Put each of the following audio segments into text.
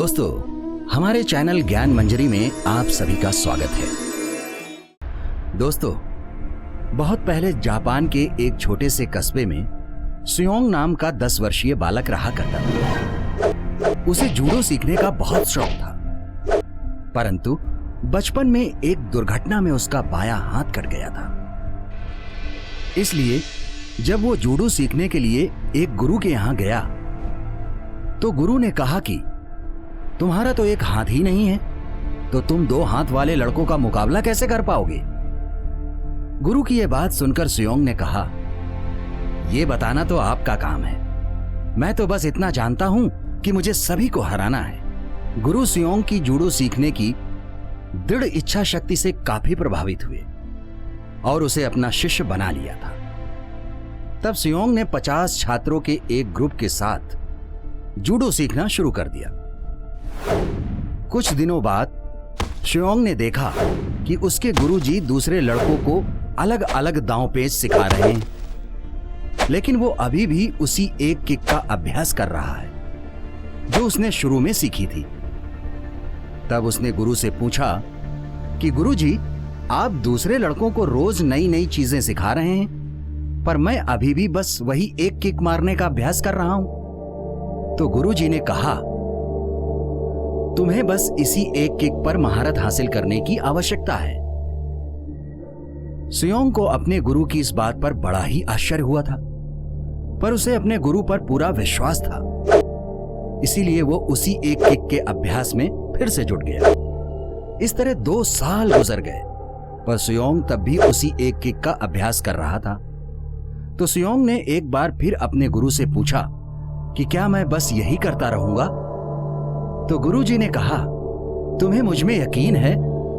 दोस्तों, हमारे चैनल ज्ञान मंजरी में आप सभी का स्वागत है। दोस्तों, बहुत पहले जापान के एक छोटे से कस्बे में सुयोंग नाम का 10 वर्षीय बालक रहा करता था। उसे जूडो सीखने का बहुत शौक था, परंतु बचपन में एक दुर्घटना में उसका बायां हाथ कट गया था। इसलिए जब वो जूडो सीखने के लिए एक गुरु के यहां गया तो गुरु ने कहा कि तुम्हारा तो एक हाथ ही नहीं है, तो तुम 2 हाथ वाले लड़कों का मुकाबला कैसे कर पाओगे। गुरु की यह बात सुनकर सुयोंग ने कहा, यह बताना तो आपका काम है, मैं तो बस इतना जानता हूं कि मुझे सभी को हराना है। गुरु सुयोंग की जूडो सीखने की दृढ़ इच्छा शक्ति से काफी प्रभावित हुए और उसे अपना शिष्य बना लिया था। तब सुयोंग ने 50 छात्रों के एक ग्रुप के साथ जूडो सीखना शुरू कर दिया। कुछ दिनों बाद सुयोंग ने देखा कि उसके गुरुजी दूसरे लड़कों को अलग अलग दांव पेच सिखा रहे हैं, लेकिन वो अभी भी उसी एक किक का अभ्यास कर रहा है जो उसने शुरू में सीखी थी। तब उसने गुरु से पूछा कि गुरुजी, आप दूसरे लड़कों को रोज नई नई चीजें सिखा रहे हैं, पर मैं अभी भी बस वही एक किक मारने का अभ्यास कर रहा हूं। तो गुरुजी ने कहा, तुम्हें बस इसी एक किक पर महारत हासिल करने की आवश्यकता है। सुयोंग को अपने गुरु की इस बात पर बड़ा ही आश्चर्य हुआ था, पर उसे अपने गुरु पर पूरा विश्वास था। इसीलिए वो उसी एक किक के अभ्यास में फिर से जुट गया। इस तरह 2 साल गुजर गए, पर सुयोंग तब भी उसी एक किक का अभ्यास कर रहा था। तो सुयोंग ने एक बार फिर अपने गुरु से पूछा कि क्या मैं बस यही करता रहूंगा। तो गुरुजी ने कहा, तुम्हें मुझ में यकीन है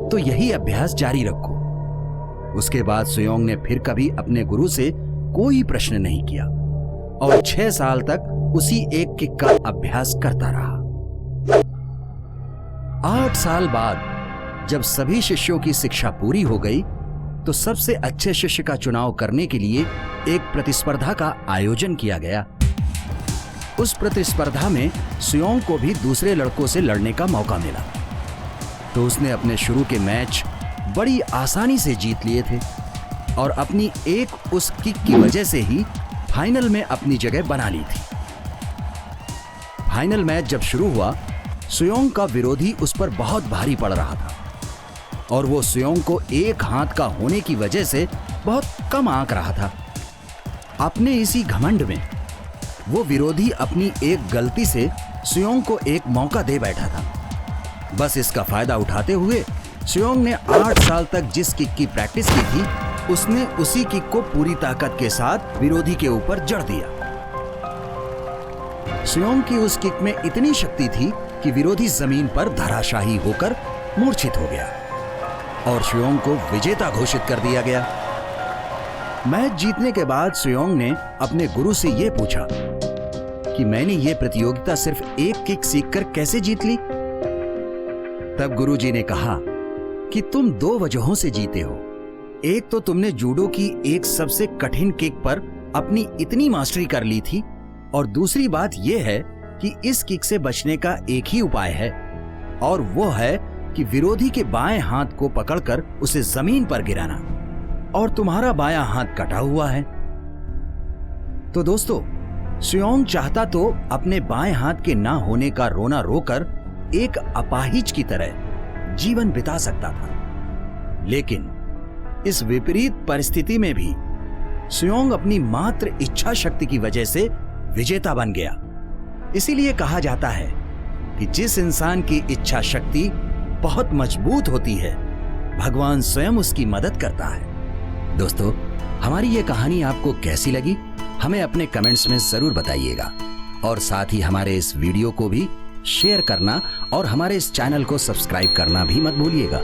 तो यही अभ्यास जारी रखो। उसके बाद सुयोंग ने फिर कभी अपने गुरु से कोई प्रश्न नहीं किया और 6 साल तक उसी एक किक का अभ्यास करता रहा। 8 साल बाद जब सभी शिष्यों की शिक्षा पूरी हो गई तो सबसे अच्छे शिष्य का चुनाव करने के लिए एक प्रतिस्पर्धा का आयोजन किया गया। उस प्रतिस्पर्धा में सुयोंग को भी दूसरे लड़कों से लड़ने का मौका मिला, तो उसने अपने शुरू के मैच बड़ी आसानी से जीत लिए थे और अपनी एक उस किक की वजह से ही फाइनल में अपनी जगह बना ली थी। फाइनल मैच जब शुरू हुआ, सुयोंग का विरोधी उस पर बहुत भारी पड़ रहा था और वो सुयोंग को एक हाथ का होने की वजह से बहुत कम आंक रहा था। अपने इसी घमंड में वो विरोधी अपनी एक गलती से सुयोंग को एक मौका दे बैठा था। बस इसका फायदा उठाते हुए सुयोंग ने 8 साल तक जिस किक की प्रैक्टिस की थी, उसने उसी किक को पूरी ताकत के साथ विरोधी के ऊपर जड़ दिया। सुयोंग की उस किक में इतनी शक्ति थी कि विरोधी जमीन पर धराशायी होकर मूर्छित हो गया और सुयोंग को विजेता घोषित कर दिया गया। मैच जीतने के बाद सुयोंग ने अपने गुरु से यह पूछा कि मैंने यह प्रतियोगिता सिर्फ एक किक सीखकर कैसे जीत ली। तब गुरुजी ने कहा कि तुम 2 वजहों से जीते हो। एक तो तुमने जूडो की एक सबसे कठिन किक पर अपनी इतनी मास्टरी कर ली थी, और दूसरी बात यह है कि इस किक से बचने का एक ही उपाय है, और वो है कि विरोधी के बाएं हाथ को पकड़कर उसे जमीन पर गिराना, और तुम्हारा बायां हाथ कटा हुआ है। तो दोस्तों, सुयोंग चाहता तो अपने बाएं हाथ के ना होने का रोना रोकर एक अपाहिज की तरह जीवन बिता सकता था, लेकिन इस विपरीत परिस्थिति में भी सुयोंग अपनी मात्र इच्छा शक्ति की वजह से विजेता बन गया। इसीलिए कहा जाता है कि जिस इंसान की इच्छा शक्ति बहुत मजबूत होती है, भगवान स्वयं उसकी मदद करता है। दोस्तों, हमारी ये कहानी आपको कैसी लगी, हमें अपने कमेंट्स में जरूर बताइएगा, और साथ ही हमारे इस वीडियो को भी शेयर करना और हमारे इस चैनल को सब्सक्राइब करना भी मत भूलिएगा।